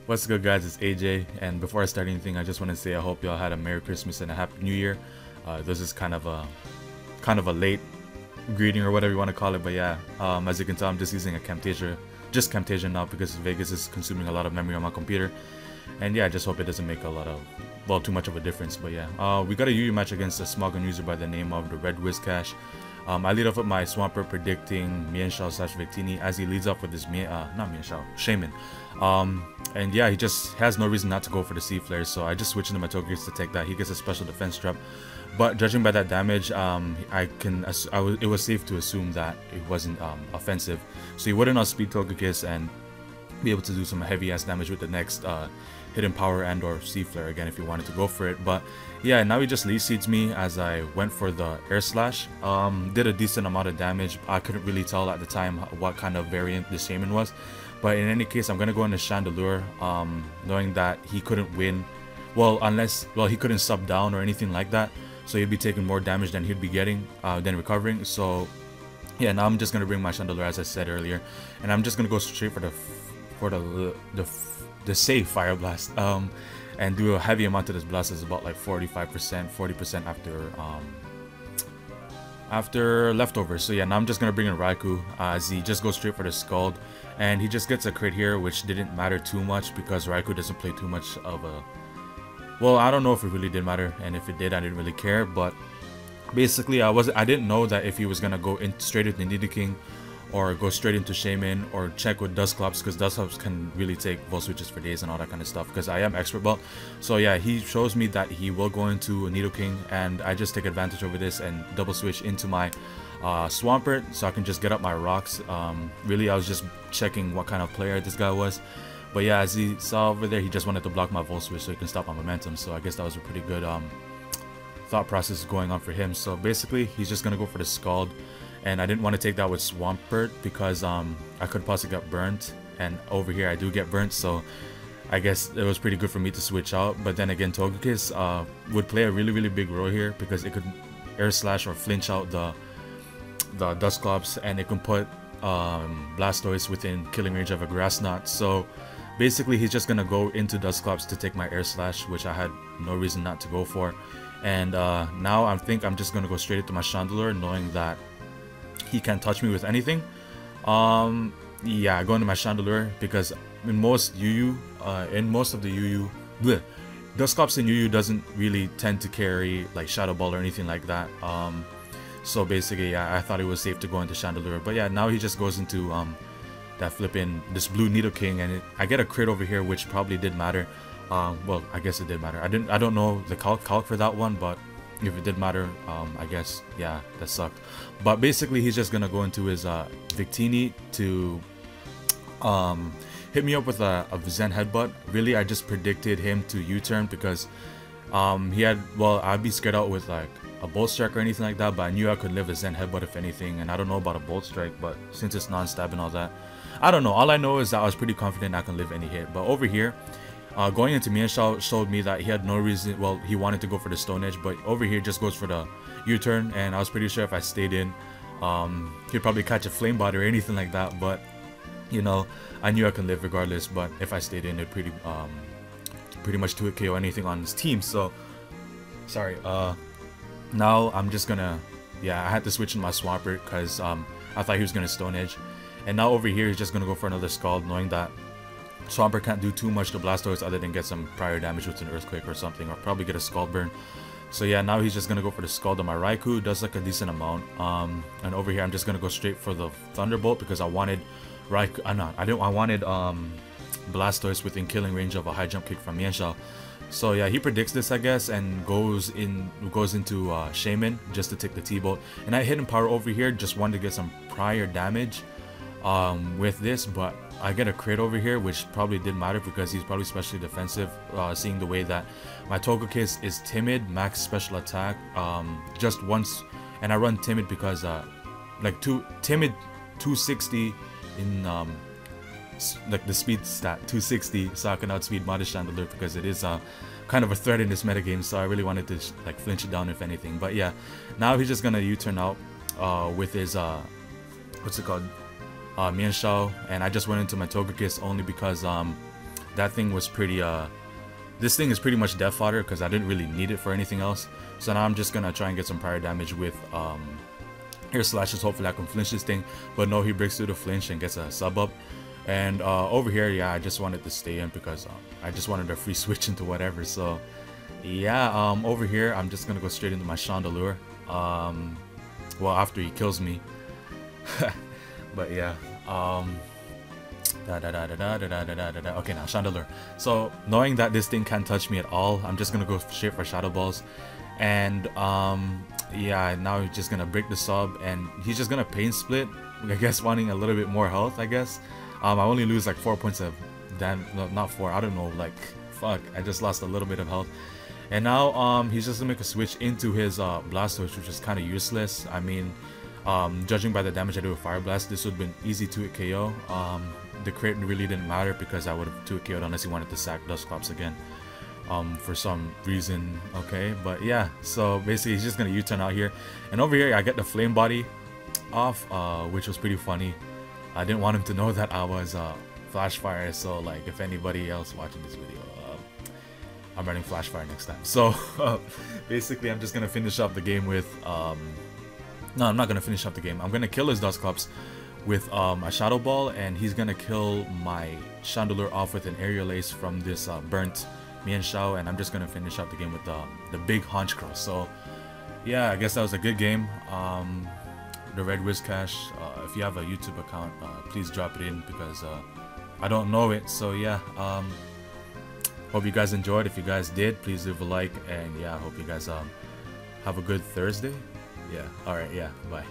What's good, guys? It's AJ, and before I start anything, I just want to say I hope y'all had a Merry Christmas and a Happy New Year. This is kind of a late greeting or whatever you want to call it, but yeah, as you can tell, I'm just using a camtasia, just camtasia now because Vegas is consuming a lot of memory on my computer, and yeah, I just hope it doesn't make too much of a difference. But yeah, we got a UU match against a small gun user by the name of TheRedWhiscash. I lead off with my Swampert predicting Mienshao / Victini as he leads off with this not Mienshao, Shaman. And yeah, he just has no reason not to go for the C flare, so I just switched into my Togekiss to take that. He gets a special defense drop, but judging by that damage, it was safe to assume that it wasn't offensive, so he wouldn't outspeed Togekiss and be able to do some heavy ass damage with the next hidden power and or C flare again if you wanted to go for it. But yeah, now he just lead seeds me as I went for the air slash. Did a decent amount of damage. I couldn't really tell at the time what kind of variant the Shaman was, but in any case, I'm gonna go into Chandelure, knowing that he couldn't win, he couldn't sub down or anything like that, so he'd be taking more damage than he'd be getting than recovering. So yeah, now I'm just gonna bring my Chandelure as I said earlier, and I'm just gonna go straight for the safe Fire Blast, and do a heavy amount of this blast. Is about like 40% after leftovers. So yeah, now I'm just gonna bring in Raikou as he just goes straight for the Scald, and he just gets a crit here, which didn't matter too much because Raikou doesn't play too much of a, I don't know if it really did matter, and if it did, I didn't really care. But basically, I didn't know that if he was gonna go in straight into Nidoking or go straight into Shaman or check with Dusclops, because Dusclops can really take Volt Switches for days and all that kind of stuff, because I am Expert Belt. So yeah, he shows me that he will go into Nidoking, and I just take advantage over this and double switch into my Swampert so I can just get up my rocks. Really, I was just checking what kind of player this guy was. But yeah, as he saw over there, he just wanted to block my Volt Switch so he can stop my momentum. So I guess that was a pretty good thought process going on for him. So basically, he's just gonna go for the Scald. And I didn't want to take that with Swampert because I could possibly get burnt, and over here I do get burnt, so I guess it was pretty good for me to switch out. But then again, Togekiss would play a really big role here because it could air slash or flinch out the Dusclops, and it can put Blastoise within killing range of a Grass Knot. So basically, he's just gonna go into Dusclops to take my air slash, which I had no reason not to go for. And now I think I'm just gonna go straight into my Chandelure, knowing that he can't touch me with anything. Yeah, going to my Chandelure because in most of the UU, Dusclops in UU doesn't really tend to carry like Shadow Ball or anything like that. So basically, yeah, I thought it was safe to go into Chandelure. But yeah, now he just goes into this blue Nidoking, and I get a crit over here, which probably did matter. Well, I guess it did matter. I don't know the calc for that one, but if it did matter, I guess, yeah, that sucked. But basically, he's just gonna go into his Victini to hit me up with a Zen Headbutt. Really, I just predicted him to U-turn because I'd be scared out with like a Bolt Strike or anything like that, but I knew I could live a Zen Headbutt if anything, and I don't know about a Bolt Strike, but since it's non-stab and all that, I don't know. All I know is that I was pretty confident I can live any hit. But over here, going into Mienshao showed me that he had no reason, he wanted to go for the Stone Edge, but over here just goes for the U-turn, and I was pretty sure if I stayed in, he'd probably catch a Flame Bot or anything like that, but, you know, I knew I could live regardless. But if I stayed in, it'd pretty much 2-hit KO anything on his team. So, sorry, now I'm just gonna, yeah, I had to switch in my Swampert because I thought he was gonna Stone Edge, and now over here he's just gonna go for another Scald, knowing that Swampert can't do too much to Blastoise other than get some prior damage with an Earthquake or something, or probably get a Scald Burn. So yeah, now he's just gonna go for the Scald on my Raikou. Does like a decent amount. And over here I'm just gonna go straight for the Thunderbolt because I wanted Raikou. I wanted Blastoise within killing range of a high jump kick from Mienshao. So yeah, he predicts this, I guess, and goes into Shaman just to take the T-Bolt. And I hit him power over here, just wanted to get some prior damage with this, but I get a crit over here, which probably did matter because he's probably specially defensive, seeing the way that my Togekiss is timid, max special attack, just once, and I run timid because timid 260 in like the speed stat 260, so I can outspeed Modest Chandelure because it is kind of a threat in this metagame, so I really wanted to like flinch it down if anything. But yeah, now he's just gonna U-turn out with his what's it called, Mienshao, and I just went into my Togekiss only because that thing was pretty this thing is pretty much death fodder because I didn't really need it for anything else. So now I'm just gonna try and get some prior damage with air slashes. Hopefully I can flinch this thing, but no, he breaks through the flinch and gets a sub up. And over here, yeah, I just wanted to stay in because I just wanted a free switch into whatever. So yeah, over here I'm just gonna go straight into my Chandelure. Well, after he kills me. But yeah, okay, now Chandelure. So knowing that this thing can't touch me at all, I'm just gonna go straight for Shadow Balls. And yeah, now he's just gonna break the sub and he's just gonna pain split, I guess, wanting a little bit more health, I guess. I only lose like 4 points of damage, no, not 4, I don't know, like, fuck, I just lost a little bit of health. And now he's just gonna make a switch into his Blastoise, which is kind of useless. I mean, judging by the damage I do with Fire Blast, this would have been easy 2-hit KO. The crit really didn't matter because I would have 2-hit KO'd unless he wanted to sack Dusclops again. For some reason, okay, but yeah, so basically he's just gonna U-turn out here, and over here I get the Flame Body off, which was pretty funny. I didn't want him to know that I was Flash Fire, so like if anybody else watching this video, I'm running Flash Fire next time. So basically I'm just gonna finish up the game with no, I'm not gonna finish up the game. I'm gonna kill his Dusclops with a Shadow Ball, and he's gonna kill my Chandelure off with an Aerial Ace from this burnt Mienshao, and I'm just gonna finish up the game with the big honchkrow. So yeah, I guess that was a good game. TheRedWhiscash, if you have a YouTube account, please drop it in because I don't know it. So yeah, hope you guys enjoyed. If you guys did, please leave a like, and yeah, I hope you guys have a good Thursday. Yeah, alright, yeah, bye.